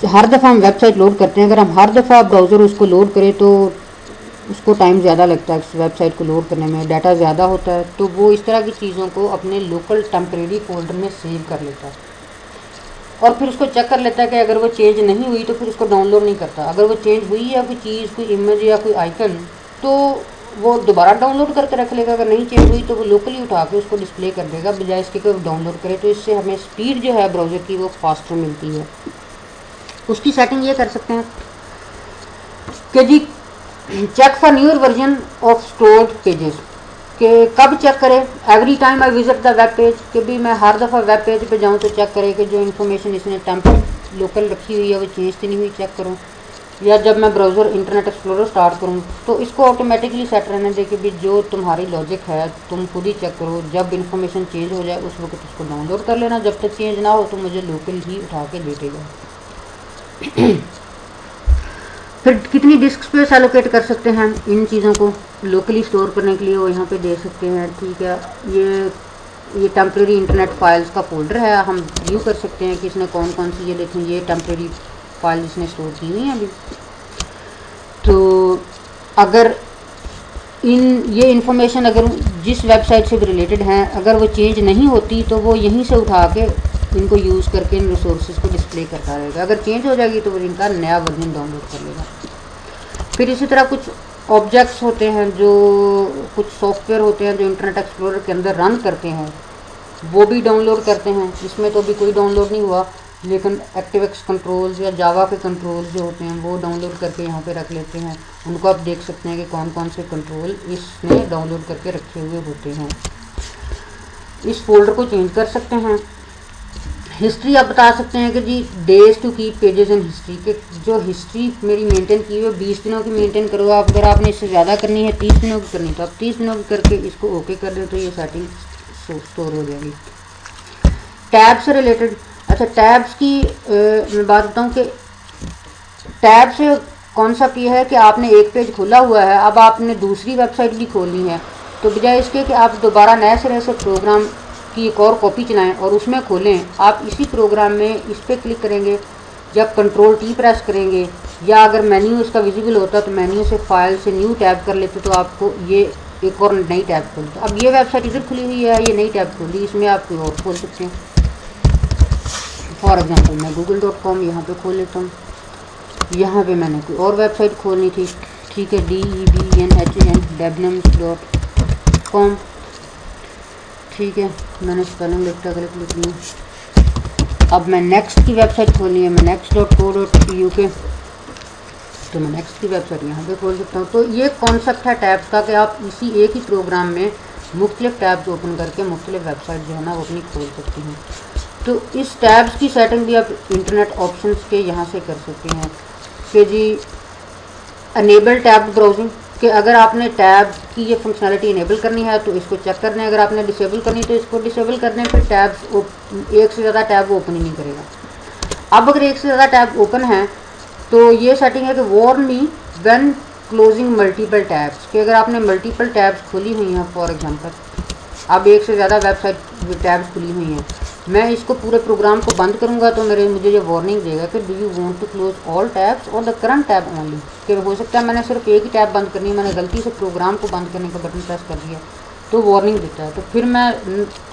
हर दफ़ा हम वेबसाइट लोड करते हैं, अगर हम हर दफ़ा ब्राउज़र उसको लोड करें तो उसको टाइम ज़्यादा लगता है, वेबसाइट को लोड करने में डाटा ज़्यादा होता है, तो वो इस तरह की चीज़ों को अपने लोकल टेम्परेरी फोल्डर में सेव कर लेता है और फिर उसको चेक कर लेता है कि अगर वो चेंज नहीं हुई तो फिर उसको डाउनलोड नहीं करता। अगर वो चेंज हुई या कोई चीज़, कोई इमेज या कोई आइकन, तो वो दोबारा डाउनलोड करके रख लेगा। अगर नहीं चेंज हुई तो वो लोकली उठा के उसको डिस्प्ले कर देगा, बजाय इसके कि वो डाउनलोड करे। तो इससे हमें स्पीड जो है ब्राउज़र की वो फास्टर मिलती है। उसकी सेटिंग ये कर सकते हैं कि जी check for newer version of stored pages, कि कब चेक करें, every time I visit the web page, कि भी मैं हर दफ़ा वेब पेज पे जाऊँ तो चेक करें कि जो इन्फॉर्मेशन इसने टेम्परेरी लोकल रखी हुई है वो चेंज तो नहीं हुई, चेक करूँ। या जब मैं ब्राउज़र इंटरनेट एक्सप्लोरर स्टार्ट करूँ तो इसको ऑटोमेटिकली सेट रहने दे कि भी जो तुम्हारी लॉजिक है तुम खुद ही चेक करो, जब इन्फॉर्मेशन चेंज हो जाए उस वक्त उसको डाउनलोड कर लेना, जब तक चेंज ना हो तो मुझे लोकल ही उठा के दे देगा। फिर कितनी डिस्क स्पेस एलोकेट कर सकते हैं इन चीज़ों को लोकली स्टोर करने के लिए, वो यहाँ पे दे सकते हैं, ठीक है। ये टेम्परेरी इंटरनेट फाइल्स का फोल्डर है, हम व्यू कर सकते हैं कि इसने कौन कौन सी, ये देखें ये टेम्परेरी फाइल इसने स्टोर की हुई है अभी। तो अगर ये इन्फॉर्मेशन अगर जिस वेबसाइट से भी रिलेटेड हैं, अगर वो चेंज नहीं होती तो वो यहीं से उठा के इनको यूज़ करके इन रिसोर्सेज को डिस्प्ले करता रहेगा। अगर चेंज हो जाएगी तो वो इनका नया वर्जन डाउनलोड कर लेगा। फिर इसी तरह कुछ ऑब्जेक्ट्स होते हैं, जो कुछ सॉफ्टवेयर होते हैं जो इंटरनेट एक्सप्लोरर के अंदर रन करते हैं, वो भी डाउनलोड करते हैं। इसमें तो अभी कोई डाउनलोड नहीं हुआ, लेकिन एक्टिवएक्स कंट्रोल्स या जावा के कंट्रोल्स जो होते हैं वो डाउनलोड करके यहाँ पे रख लेते हैं। उनको आप देख सकते हैं कि कौन कौन से कंट्रोल इसने डाउनलोड करके रखे हुए होते हैं। इस फोल्डर को चेंज कर सकते हैं। हिस्ट्री आप बता सकते हैं कि जी days to keep pages in history, के जो हिस्ट्री मेरी मेंटेन की हुई 20 दिनों की मेंटेन करो आप। अगर आपने इससे ज़्यादा करनी है, 30 दिनों की करनी, तो आप 30 दिनों की करके इसको ओके कर दें तो ये सेटिंग स्टोर हो जाएगी। टैब से रिलेटेड, अच्छा टैब्स की मैं बात बताऊँ कि टैब से कॉन्सेप्ट ये है कि आपने एक पेज खोला हुआ है, अब आपने दूसरी वेबसाइट भी खोलनी है, तो बजाय इसके कि आप दोबारा नए सिरे से प्रोग्राम की एक और कॉपी चलाएं और उसमें खोलें, आप इसी प्रोग्राम में इस पर क्लिक करेंगे, जब कंट्रोल टी प्रेस करेंगे या अगर मेन्यू इसका विजिबल होता तो मेन्यू से फाइल से न्यू टैब कर लेते तो आपको ये एक और नई टैब खोलता। अब ये वेबसाइट इधर खुली हुई है, ये नई टैब खोली, इसमें आप कोई और खोल सकते हैं। फॉर एग्जांपल मैं google.com यहाँ पे खोल लेता हूँ। यहाँ पे मैंने कोई और वेबसाइट खोलनी थी, ठीक है, debnams.com, ठीक है, मैंने स्पेलिंग लिखता गलत लिख लिया। अब मैं नेक्स्ट की वेबसाइट खोलनी है, मैं next.co.uk, तो मैं नेक्स्ट की वेबसाइट यहाँ पे खोल सकता हूँ। तो ये कॉन्सेप्ट है टैब्स का कि आप इसी एक ही प्रोग्राम में मुख्तलिफ टैब्स ओपन करके मुख्तलिफ वेबसाइट जो है ना वो अपनी खोल सकती हैं। तो इस टैब्स की सेटिंग भी आप इंटरनेट ऑप्शंस के यहाँ से कर सकते हैं कि जी अनेबल टैब ब्राउजिंग, कि अगर आपने टैब की ये फंक्शनैलिटी इनेबल करनी है तो इसको चेक करने, अगर आपने डिसेबल करनी है तो इसको डिसेबल करने, फिर टैब्स एक से ज़्यादा टैब ओपन ही नहीं करेगा। अब अगर एक से ज़्यादा टैब ओपन है तो ये सेटिंग है कि warn me when closing multiple tabs, कि अगर आपने मल्टीपल टैब्स खोली हुई हैं, फॉर एग्जांपल अब एक से ज़्यादा वेबसाइट टैब्स खुली हुई हैं, मैं इसको पूरे प्रोग्राम को बंद करूंगा तो मुझे ये वार्निंग देगा कि do you want to close all tabs और द करंट टैब ओनली, कि हो सकता है मैंने सिर्फ एक ही टैब बंद करनी है, मैंने गलती से प्रोग्राम को बंद करने का बटन प्रेस कर दिया तो वार्निंग देता है। तो फिर मैं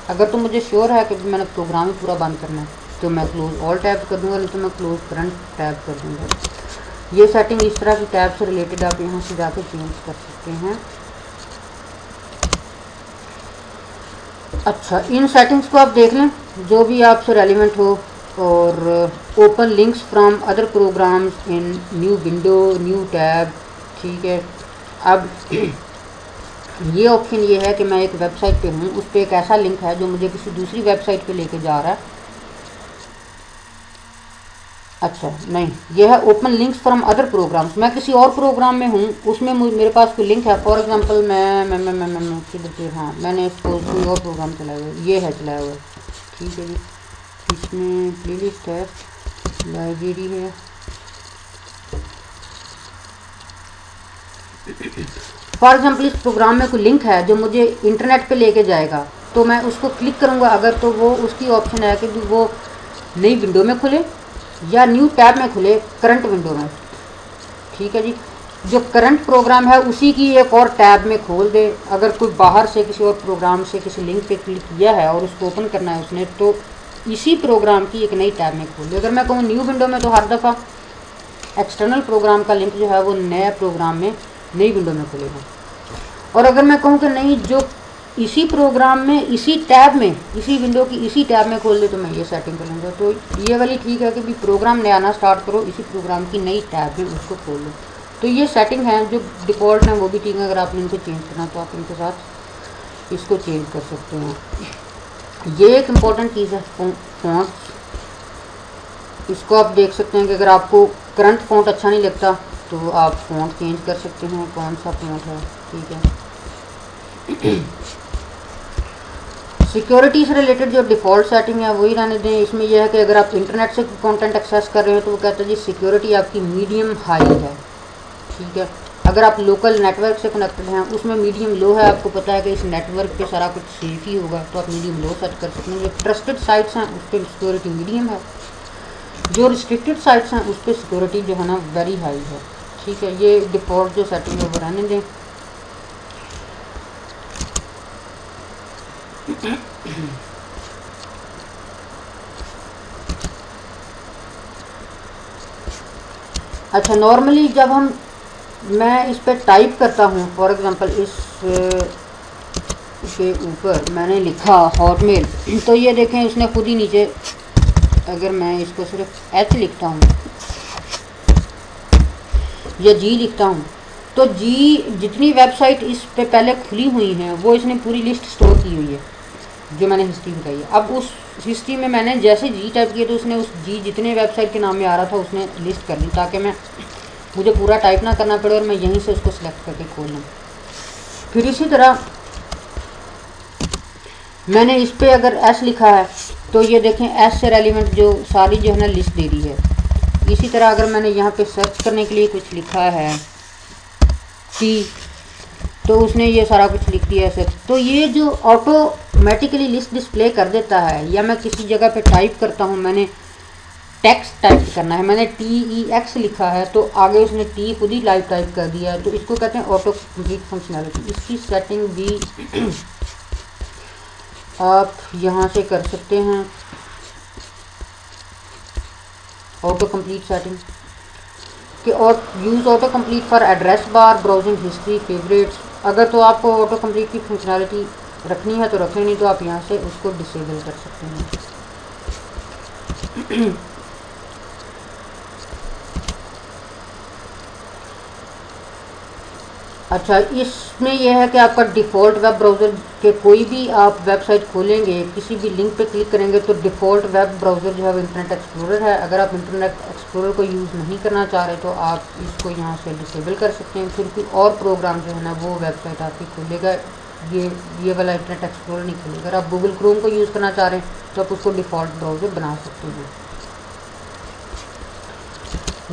अगर तो मुझे श्योर है कि मैंने प्रोग्राम ही पूरा बंद करना है तो मैं क्लोज ऑल टैब कर दूँगा, नहीं तो मैं क्लोज करंट टैब कर दूँगा। ये सेटिंग इस तरह की टैब से रिलेटेड आप यहाँ से जाकर चेंज कर सकते हैं। अच्छा, इन सेटिंग्स को आप देख लें जो भी आपसे रेलिवेंट हो, और open links from other programs in new window new tab, ठीक है। अब ये ऑप्शन ये है कि मैं एक वेबसाइट पे हूँ, उस पर एक ऐसा लिंक है जो मुझे किसी दूसरी वेबसाइट पे लेके जा रहा है। अच्छा नहीं, ये है open links from other programs, मैं किसी और प्रोग्राम में हूँ, उसमें मेरे पास कोई लिंक है, फॉर एग्जांपल मैं किधर पे, हाँ मैंने इसको कोई और प्रोग्राम चलाया हुआ, ये है चलाया हुआ, ठीक है जी। इसमें प्लेलिस्ट है, लाइब्रेरी है, फॉर एग्जांपल इस प्रोग्राम में कोई लिंक है जो मुझे इंटरनेट पे लेके जाएगा, तो मैं उसको क्लिक करूँगा अगर, तो वो उसकी ऑप्शन है कि वो नई विंडो में खुले या न्यू टैब में खुले, करंट विंडो में, ठीक है जी। जो करंट प्रोग्राम है उसी की एक और टैब में खोल दे। अगर कोई बाहर से किसी और प्रोग्राम से किसी लिंक पे क्लिक किया है और उसको ओपन करना है उसने, तो इसी प्रोग्राम की एक नई टैब में खोल दे। अगर मैं कहूँ न्यू विंडो में, तो हर दफ़ा एक्सटर्नल प्रोग्राम का लिंक जो है वो नया प्रोग्राम में नई विंडो में खुलेगा। और अगर मैं कहूँ कि नहीं, जो इसी प्रोग्राम में इसी टैब में इसी विंडो की इसी टैब में खोल दे, तो मैं ये सेटिंग कर लूँगा। तो ये वाली ठीक है कि भी प्रोग्राम नया ना स्टार्ट करो, इसी प्रोग्राम की नई टैब में उसको खोल लो। तो ये सेटिंग है जो डिफ़ॉल्ट है वो भी ठीक है। अगर आपने इनको चेंज करना तो आप इनके साथ इसको चेंज कर सकते हैं। ये एक इम्पॉर्टेंट चीज़ है फ़ॉन्ट्स, इसको आप देख सकते हैं कि अगर आपको करंट फ़ॉन्ट अच्छा नहीं लगता तो आप फ़ॉन्ट चेंज कर सकते हैं, कौन सा फ़ॉन्ट है, ठीक है। सिक्योरिटी से रिलेटेड जो डिफ़ॉल्ट सेटिंग है वही रहने दें। इसमें यह है कि अगर आप इंटरनेट से कंटेंट एक्सेस कर रहे हैं तो वो कहता है जी सिक्योरिटी आपकी मीडियम हाई है, ठीक है। अगर आप लोकल नेटवर्क से कनेक्टेड हैं उसमें मीडियम लो है, आपको पता है कि इस नेटवर्क पे सारा कुछ सेफ ही होगा, तो आप मीडियम लो सेट कर सकते हैं। जो ट्रस्टेड साइट्स हैं उस पर सिक्योरिटी मीडियम है, जो रिस्ट्रिक्टेड साइट्स हैं उस पर सिक्योरिटी जो है ना वेरी हाई है, ठीक है। ये डिफ़ॉल्ट जो सेटिंग है वो रहने दें। अच्छा, नॉर्मली जब मैं इस पर टाइप करता हूँ, फॉर एग्जांपल इस के ऊपर मैंने लिखा हॉटमेल, तो ये देखें उसने खुद ही नीचे, अगर मैं इसको सिर्फ एच लिखता हूँ या जी लिखता हूँ, तो जी जितनी वेबसाइट इस पे पहले खुली हुई हैं वो इसने पूरी लिस्ट स्टोर की हुई है जो मैंने हिस्ट्री बताई है। अब उस हिस्ट्री में मैंने जैसे जी टाइप किया तो उसने उस जी जितने वेबसाइट के नाम में आ रहा था उसने लिस्ट कर ली, ताकि मुझे पूरा टाइप ना करना पड़े और मैं यहीं से उसको सिलेक्ट करके खोल लूँ। फिर इसी तरह मैंने इस पर अगर एस लिखा है तो ये देखें एस से रेलिवेंट जो सारी जो है ना लिस्ट दे रही है। इसी तरह अगर मैंने यहाँ पे सर्च करने के लिए कुछ लिखा है टी, तो उसने ये सारा कुछ लिख दिया है। तो ये जो ऑटोमेटिकली लिस्ट डिस्प्ले कर देता है, या मैं किसी जगह पे टाइप करता हूँ, मैंने टेक्स्ट टाइप करना है, मैंने TEX लिखा है तो आगे उसने टी खुद ही लाइव टाइप कर दिया है, तो इसको कहते हैं ऑटो कंप्लीट फंक्शनैलिटी। इसकी सेटिंग भी आप यहाँ से कर सकते हैं, ऑटो कंप्लीट सेटिंग कि और use auto complete for address bar, browsing history, favourites. अगर तो आपको ऑटो कंप्लीट की फंक्शनैलिटी रखनी है तो रखें, नहीं तो आप यहाँ से उसको डिसेबल कर सकते हैं। अच्छा, इसमें यह है कि आपका डिफ़ॉल्ट वेब ब्राउज़र के कोई भी आप वेबसाइट खोलेंगे, किसी भी लिंक पे क्लिक करेंगे तो डिफ़ॉल्ट वेब ब्राउज़र जो है वो इंटरनेट एक्सप्लोरर है। अगर आप इंटरनेट एक्सप्लोरर को यूज़ नहीं करना चाह रहे तो आप इसको यहाँ से डिसेबल कर सकते हैं। फिर कोई और प्रोग्राम जो है ना वो वेबसाइट आपकी खोलेगा, ये वाला इंटरनेट एक्सप्लोरर नहीं खोलेगा। अगर आप गूगल क्रोम को यूज़ करना चाह रहे हैं तो आप उसको डिफ़ॉल्ट ब्राउज़र बना सकते हैं।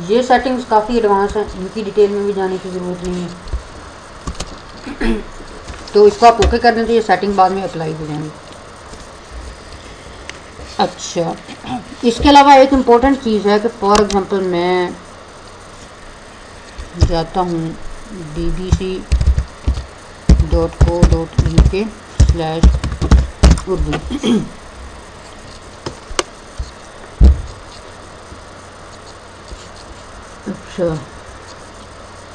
ये सेटिंग्स काफ़ी एडवांस हैं, इनकी डिटेल में भी जाने की ज़रूरत नहीं है। तो इसको आप ओके कर दें तो ये सेटिंग बाद में अप्लाई हो जाएंगी। अच्छा, इसके अलावा एक इम्पोर्टेंट चीज़ है कि फॉर एग्जांपल मैं जाता हूँ bbc.co.uk/urdu। अच्छा,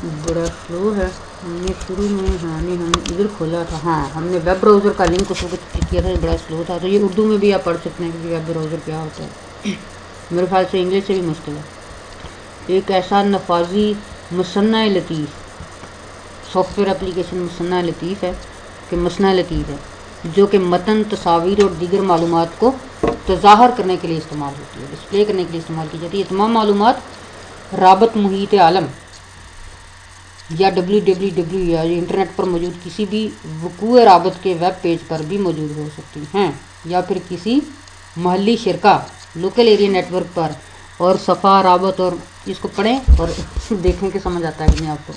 बड़ा स्लो है। हमने शुरू में हमने इधर खोला था, हाँ हमने वेब ब्राउज़र का लिंक उस वक्त किया था, बड़ा स्लो था। तो ये उर्दू में भी आप पढ़ सकते हैं कि वेब ब्राउज़र क्या होता है। मेरे ख्याल से इंग्लिश से भी मुश्किल है। एक ऐसा नफाजी मसन्ना लतीफ़ सॉफ्टवेयर एप्लीकेशन मसन्ना लतीफ़ है कि मसन्ना लतीफ़ है जो कि मतन, तस्वीर और दीगर मालूमात को तज़ाहर करने के लिए इस्तेमाल होती है, डिस्प्ले करने के लिए इस्तेमाल की जाती है। तमाम मालूमात राबत मुहीत आलम या www या इंटरनेट पर मौजूद किसी भी वकूअ राबत के वेब पेज पर भी मौजूद हो सकती हैं, या फिर किसी महल्ली शिरका लोकल एरिया नेटवर्क पर। और सफ़ा राबत, और इसको पढ़ें और देखें कि समझ आता है कि नहीं आपको।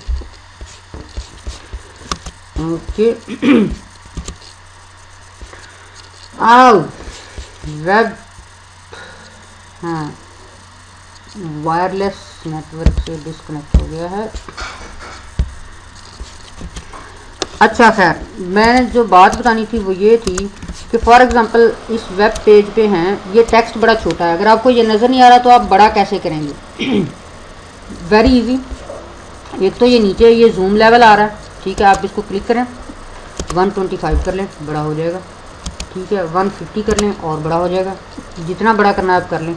ओके, आओ वेब, हाँ वायरलेस नेटवर्क से डिस्कनेक्ट हो गया है। अच्छा खैर, मैंने जो बात बतानी थी वो ये थी कि फॉर एग्जांपल इस वेब पेज पे हैं, ये टेक्स्ट बड़ा छोटा है। अगर आपको ये नज़र नहीं आ रहा तो आप बड़ा कैसे करेंगे? Very easy. एक तो ये नीचे ये जूम लेवल आ रहा है, ठीक है, आप इसको क्लिक करें, 125 कर लें, बड़ा हो जाएगा। ठीक है, 150 कर लें और बड़ा हो जाएगा। जितना बड़ा करना है आप कर लें।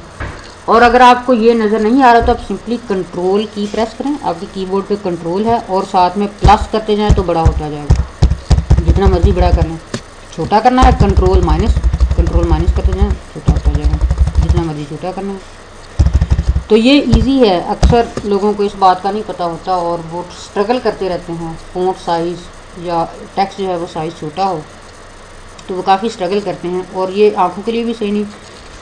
और अगर आपको ये नज़र नहीं आ रहा तो आप सिंपली कंट्रोल की प्रेस करें, आपके कीबोर्ड पे कंट्रोल है, और साथ में प्लस करते जाएं तो बड़ा होता जाएगा। जितना मर्जी बड़ा कर लें। छोटा करना है कंट्रोल माइनस करते जाएं, छोटा होता जाएगा। जितना मर्जी छोटा करना है। तो ये इजी है। अक्सर लोगों को इस बात का नहीं पता होता और वो स्ट्रगल करते रहते हैं, फ़ॉन्ट साइज़ या टेक्स्ट जो है वो साइज़ छोटा हो तो वो काफ़ी स्ट्रगल करते हैं, और ये आँखों के लिए भी सही नहीं।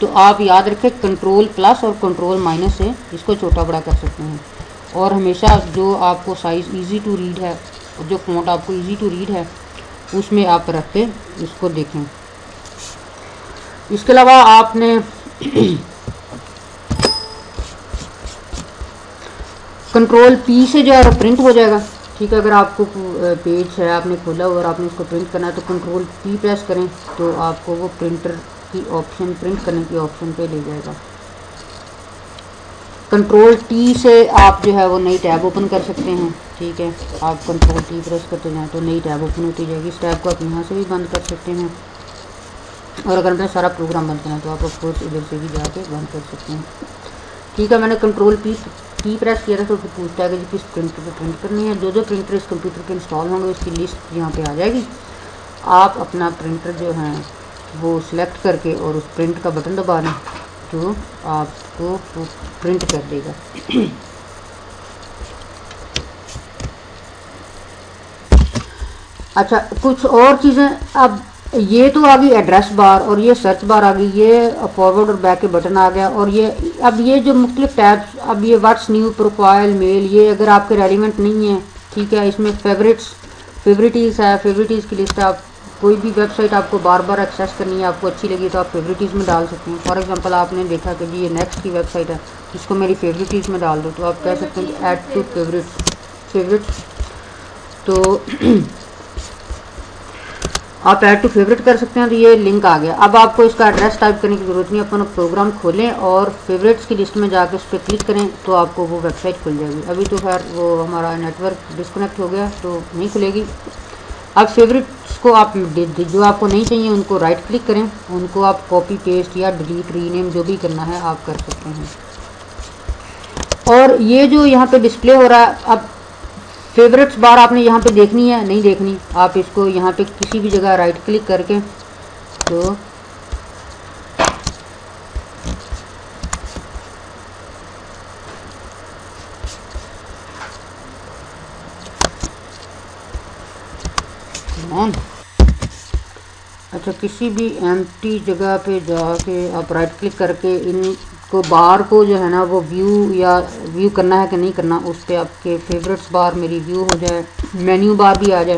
तो आप याद रखें, कंट्रोल प्लस और कंट्रोल माइनस से इसको छोटा बड़ा कर सकते हैं। और हमेशा जो आपको साइज़ इजी टू रीड है, और जो फ़ॉन्ट आपको इजी टू रीड है उसमें आप रख के इसको देखें। इसके अलावा आपने कंट्रोल पी से जो है प्रिंट हो जाएगा। ठीक है, अगर आपको पेज है आपने खोला और आपने इसको प्रिंट करना है तो कंट्रोल पी प्रेस करें तो आपको वो प्रिंटर की ऑप्शन, प्रिंट करने की ऑप्शन पे ले जाएगा। कंट्रोल टी से आप जो है वो नई टैब ओपन कर सकते हैं। ठीक है, आप कंट्रोल टी प्रेस करते जाएं तो नई टैब ओपन होती जाएगी। इस टैब को आप यहाँ से भी बंद कर सकते हैं, और अगर हमने सारा प्रोग्राम बंद करना है तो आप ऑफकोर्स इधर से भी जाके बंद कर सकते हैं। ठीक है, मैंने कंट्रोल टी प्रेस किया था तो फिर पूछता है कि किस प्रिंटर पे प्रिंट करनी है। जो प्रिंटर इस कंप्यूटर पे इंस्टॉल होंगे उसकी लिस्ट यहाँ पे आ जाएगी। आप अपना प्रिंटर जो है वो सिलेक्ट करके और उस प्रिंट का बटन दबा दें तो आपको वो प्रिंट कर देगा। अच्छा, कुछ और चीज़ें, अब ये तो आ गई एड्रेस बार और ये सर्च बार आ गई, ये फॉरवर्ड और बैक के बटन आ गया, और ये अब ये जो मुख्तलिफ टैब्स, अब ये व्हाट्स न्यू, प्रोफाइल, मेल, ये अगर आपके रेलिवेंट नहीं है, ठीक है, इसमें फेवरेटीज़ है, फेवरेटीज़ की लिस्ट है। आप कोई भी वेबसाइट आपको बार बार एक्सेस करनी है, आपको अच्छी लगी तो आप फेवरेटीज़ में डाल सकते हैं। फॉर एग्जांपल आपने देखा कि जी ये नेक्स्ट की वेबसाइट है, इसको मेरी फेवरेटीज़ में डाल दो, तो आप कह सकते हैं कि ऐड टू फेवरेट्स। तो आप ऐड टू फेवरेट कर सकते हैं। तो ये लिंक आ गया। अब आपको इसका एड्रेस टाइप करने की ज़रूरत नहीं, अपना प्रोग्राम खोलें और फेवरेट्स की लिस्ट में जाकर उस पर क्लिक करें तो आपको वो वेबसाइट खुल जाएगी। अभी तो खैर वो हमारा नेटवर्क डिस्कनेक्ट हो गया तो नहीं खुलेगी। अब फेवरेट्स को आप जो आपको नहीं चाहिए उनको राइट क्लिक करें, उनको आप कॉपी पेस्ट या डिलीट, रीनेम जो भी करना है आप कर सकते हैं। और ये जो यहाँ पे डिस्प्ले हो रहा है, अब फेवरेट्स बार आपने यहाँ पे देखनी है, नहीं देखनी, आप इसको यहाँ पे किसी भी जगह राइट क्लिक करके तो अच्छा किसी भी एम्प्टी जगह पे जाके आप राइट क्लिक करके इनको बार को जो है ना वो व्यू करना है कि नहीं करना, उस पर आपके फेवरेट्स बार में रिव्यू हो जाए, मेन्यू बार भी आ जाए।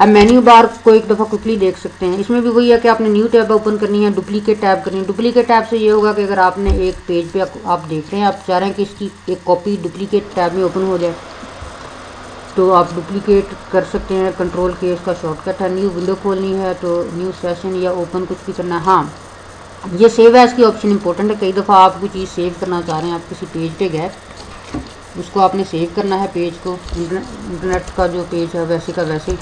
अब मेन्यू बार को एक दफ़ा क्विकली देख सकते हैं। इसमें भी वही है कि आपने न्यू टैब ओपन करनी है, डुप्लीकेट टैब करनी है। डुप्लीकेट टैब से ये होगा कि अगर आपने एक पेज पे आप देख रहे हैं, आप चाह रहे हैं कि इसकी एक कॉपी डुप्लीकेट टैब में ओपन हो जाए, तो आप डुप्लीकेट कर सकते हैं। कंट्रोल के इसका शॉर्टकट है। न्यू विंडो खोलनी है तो न्यू सेशन या ओपन कुछ भी करना है। हाँ, ये सेव एज की ऑप्शन इंपॉर्टेंट है। कई दफ़ा आप कोई चीज़ सेव करना चाह रहे हैं, आप किसी पेज पे गए, उसको आपने सेव करना है पेज को, इंटरनेट का जो पेज है वैसे का वैसे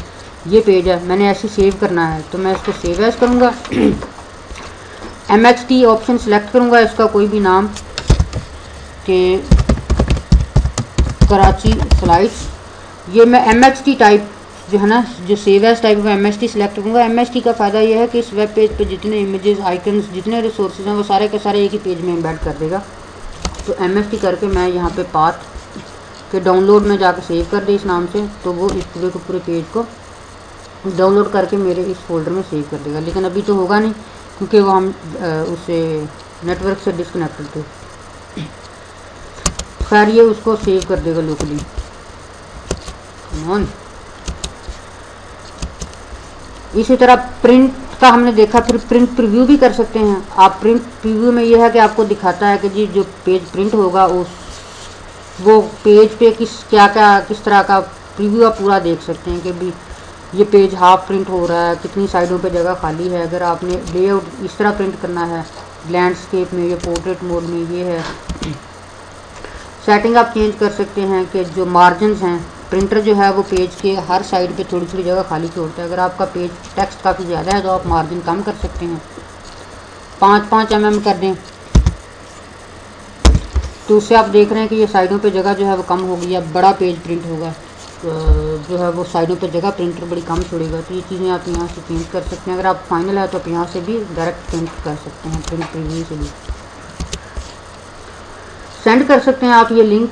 ये पेज है, मैंने ऐसे सेव करना है, तो मैं इसको सेव एज करूँगा। MHT ऑप्शन सेलेक्ट करूँगा, इसका कोई भी नाम के कराची फ्लाइट्स, ये मैं MHT टाइप जो है ना, जो सेव एज टाइप में MHT सेलेक्ट करूँगा। MHT का फ़ायदा ये है कि इस वेब पेज पे जितने इमेजेस, आइकन्स, जितने रिसोर्सेज हैं वो सारे के सारे एक ही पेज में एम्बेड कर देगा। तो MHT करके मैं यहाँ पे पाथ के डाउनलोड में जाकर सेव कर दे इस नाम से, तो वो इस पूरे के पूरे पेज को डाउनलोड करके मेरे इस फोल्डर में सेव कर देगा। लेकिन अभी तो होगा नहीं क्योंकि वो हम उससे नेटवर्क से डिस्कनेक्टेड थे। खैर ये उसको सेव कर देगा लोकली। इसी तरह प्रिंट का हमने देखा, फिर प्रिंट प्रीव्यू भी कर सकते हैं आप। प्रिंट प्रीव्यू में यह है कि आपको दिखाता है कि जी जो पेज प्रिंट होगा उस वो पेज पे किस तरह का प्रीव्यू आप पूरा देख सकते हैं कि भी ये पेज हाफ प्रिंट हो रहा है, कितनी साइडों पे जगह खाली है। अगर आपने लेआउट इस तरह प्रिंट करना है लैंडस्केप में या पोर्ट्रेट मोड में, ये है। सेटिंग आप चेंज कर सकते हैं कि जो मार्जिनस हैं, प्रिंटर जो है वो पेज के हर साइड पे थोड़ी थोड़ी जगह खाली छोड़ता है। अगर आपका पेज टेक्स्ट काफ़ी ज़्यादा है तो आप मार्जिन कम कर सकते हैं, 5-5 mm कर दें, तो उससे आप देख रहे हैं कि ये साइडों पे जगह जो है वो कम होगी। या बड़ा पेज प्रिंट होगा जो है वो साइडों पे जगह प्रिंटर बड़ी कम छोड़ेगा। तो ये चीज़ें आप यहाँ से चेंज कर सकते हैं। अगर आप फाइनल है तो आप यहाँ से भी डायरेक्ट प्रिंट कर सकते हैं, प्रिंट प्रीव्यू से भी सेंड कर सकते हैं आप ये लिंक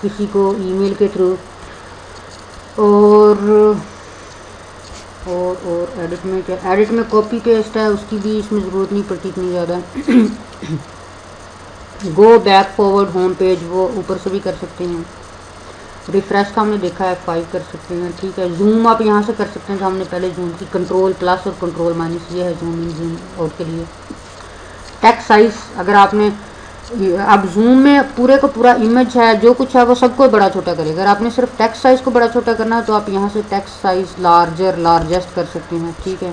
किसी को ईमेल के थ्रू। और एडिट में क्या, एडिट में कॉपी पेस्ट है, उसकी भी इसमें ज़रूरत नहीं पड़ती इतनी ज़्यादा। Go back forward home page वो ऊपर से भी कर सकते हैं। रिफ्रेश का हमने देखा है, 5 कर सकते हैं, ठीक है। जूम आप यहाँ से कर सकते हैं, जो हमने पहले जूम की, कंट्रोल+ और कंट्रोल-, ये है जूम इन जूम आउट के लिए। टेक्स्ट साइज़, अगर आपने अब जूम में पूरे का पूरा इमेज है जो कुछ है वो सबको बड़ा छोटा करेगा। अगर आपने सिर्फ टेक्स्ट साइज़ को बड़ा छोटा करना है तो आप यहाँ से टेक्स्ट साइज़ लार्जर, लार्जेस्ट कर सकते हैं, ठीक है,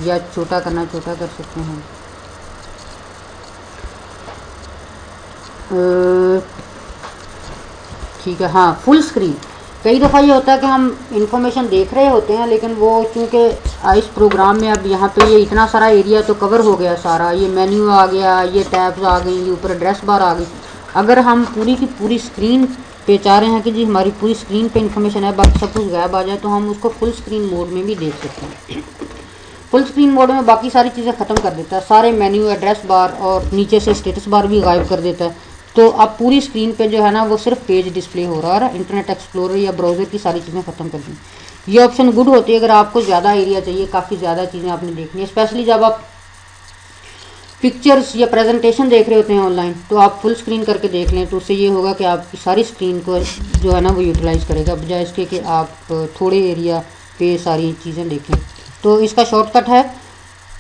या छोटा करना छोटा कर सकते हैं। ठीक है। हाँ, फुल स्क्रीन, कई दफ़ा ये होता है कि हम इंफॉर्मेशन देख रहे होते हैं लेकिन वो चूँकि इस प्रोग्राम में अब यहाँ पे ये इतना सारा एरिया तो कवर हो गया सारा, ये मेन्यू आ गया, ये टैब्स आ गई, ये ऊपर एड्रेस बार आ गई। अगर हम पूरी की पूरी स्क्रीन पे चाह रहे हैं कि जी हमारी पूरी स्क्रीन पे इंफॉर्मेशन है, बाकी सब कुछ गायब आ जाए, तो हम उसको फुल स्क्रीन मोड में भी देख सकते हैं। फुल स्क्रीन मोड में बाकी सारी चीज़ें ख़त्म कर देता है, सारे मेन्यू, एड्रेस बार और नीचे से स्टेटस बार भी गायब कर देता है। तो अब पूरी स्क्रीन पे जो है ना वो सिर्फ पेज डिस्प्ले हो रहा है। इंटरनेट एक्सप्लोरर या ब्राउज़र की सारी चीज़ें ख़त्म कर दी। ये ऑप्शन गुड होती है अगर आपको ज़्यादा एरिया चाहिए, काफ़ी ज़्यादा चीज़ें आपने देखनी है, स्पेशली जब आप पिक्चर्स या प्रेजेंटेशन देख रहे होते हैं ऑनलाइन, तो आप फुल स्क्रीन करके देख लें, तो उससे ये होगा कि आपकी सारी स्क्रीन को जो है ना वो यूटिलाइज़ करेगा, बजाय इसके कि आप थोड़े एरिया पे सारी चीज़ें देखें। तो इसका शॉर्टकट है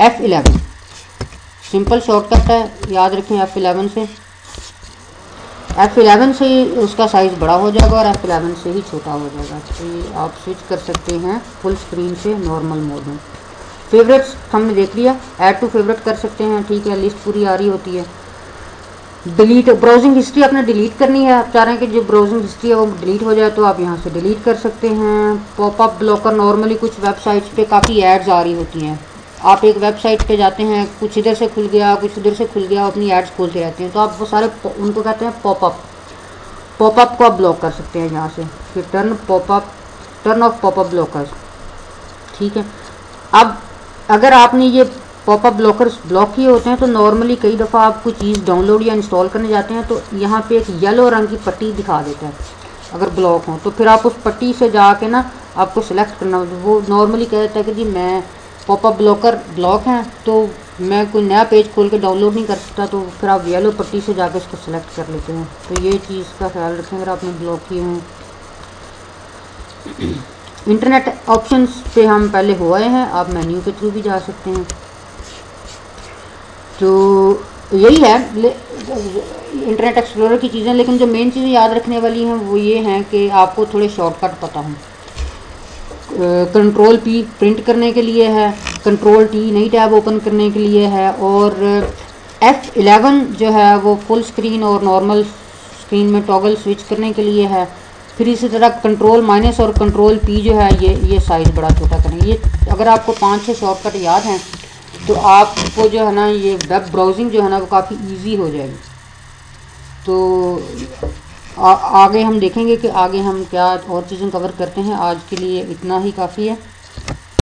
F11, सिंपल शॉर्टकट है, याद रखें। F11 से ही उसका साइज़ बड़ा हो जाएगा और F11 से ही छोटा हो जाएगा। तो ये आप स्विच कर सकते हैं फुल स्क्रीन से नॉर्मल मोड में। फेवरेट्स हमने देख लिया, ऐड टू फेवरेट कर सकते हैं, ठीक है, लिस्ट पूरी आ रही होती है। डिलीट, ब्राउजिंग हिस्ट्री आपने डिलीट करनी है, आप चाह रहे हैं कि जो ब्राउजिंग हिस्ट्री है वो डिलीट हो जाए, तो आप यहाँ से डिलीट कर सकते हैं। पॉपअप ब्लॉकर, नॉर्मली कुछ वेबसाइट्स पे काफ़ी एड्स आ रही होती हैं, आप एक वेबसाइट पे जाते हैं, कुछ इधर से खुल गया, कुछ उधर से खुल गया, अपनी एड्स खोलते रहते हैं, तो आप वो सारे उनको कहते हैं पॉपअप। पॉपअप को आप ब्लॉक कर सकते हैं यहाँ से, फिर टर्न ऑफ पॉपअप ब्लॉकर्स। ठीक है, अब अगर आपने ये पॉपअप ब्लॉकर्स ब्लॉक किए होते हैं तो नॉर्मली कई दफ़ा आप कोई चीज़ डाउनलोड या इंस्टॉल करने जाते हैं तो यहाँ पे एक येलो रंग की पट्टी दिखा देता है अगर ब्लॉक हो, तो फिर आप उस पट्टी से जाके ना आपको सिलेक्ट करना, वो नॉर्मली कह देता है कि जी मैं पॉपअप ब्लॉकर ब्लॉक हैं तो मैं कोई नया पेज खोल के डाउनलोड नहीं कर सकता, तो फिर आप येलो पट्टी से जाके इसको सिलेक्ट कर लेते हैं। तो ये चीज़ का ख्याल रखें अगर आपने ब्लॉक किए हों। इंटरनेट ऑप्शंस पे हम पहले हो आए हैं, आप मेन्यू के थ्रू भी जा सकते हैं। तो यही है इंटरनेट एक्सप्लोरर की चीज़ें, लेकिन जो मेन चीज़ें याद रखने वाली हैं वो ये हैं कि आपको थोड़े शॉर्टकट पता हों। कंट्रोल P प्रिंट करने के लिए है, कंट्रोल T नई टैब ओपन करने के लिए है, और F11 जो है वो फुल स्क्रीन और नॉर्मल स्क्रीन में टॉगल स्विच करने के लिए है। फिर इसी तरह कंट्रोल माइनस और कंट्रोल P जो है ये साइज़ बड़ा छोटा करेंगे। ये अगर आपको 5-6 शॉर्टकट याद हैं तो आपको जो है ना ये वेब ब्राउजिंग जो है ना वो काफ़ी इजी हो जाएगी। तो आगे हम देखेंगे कि आगे हम क्या और चीज़ें कवर करते हैं। आज के लिए इतना ही काफ़ी है।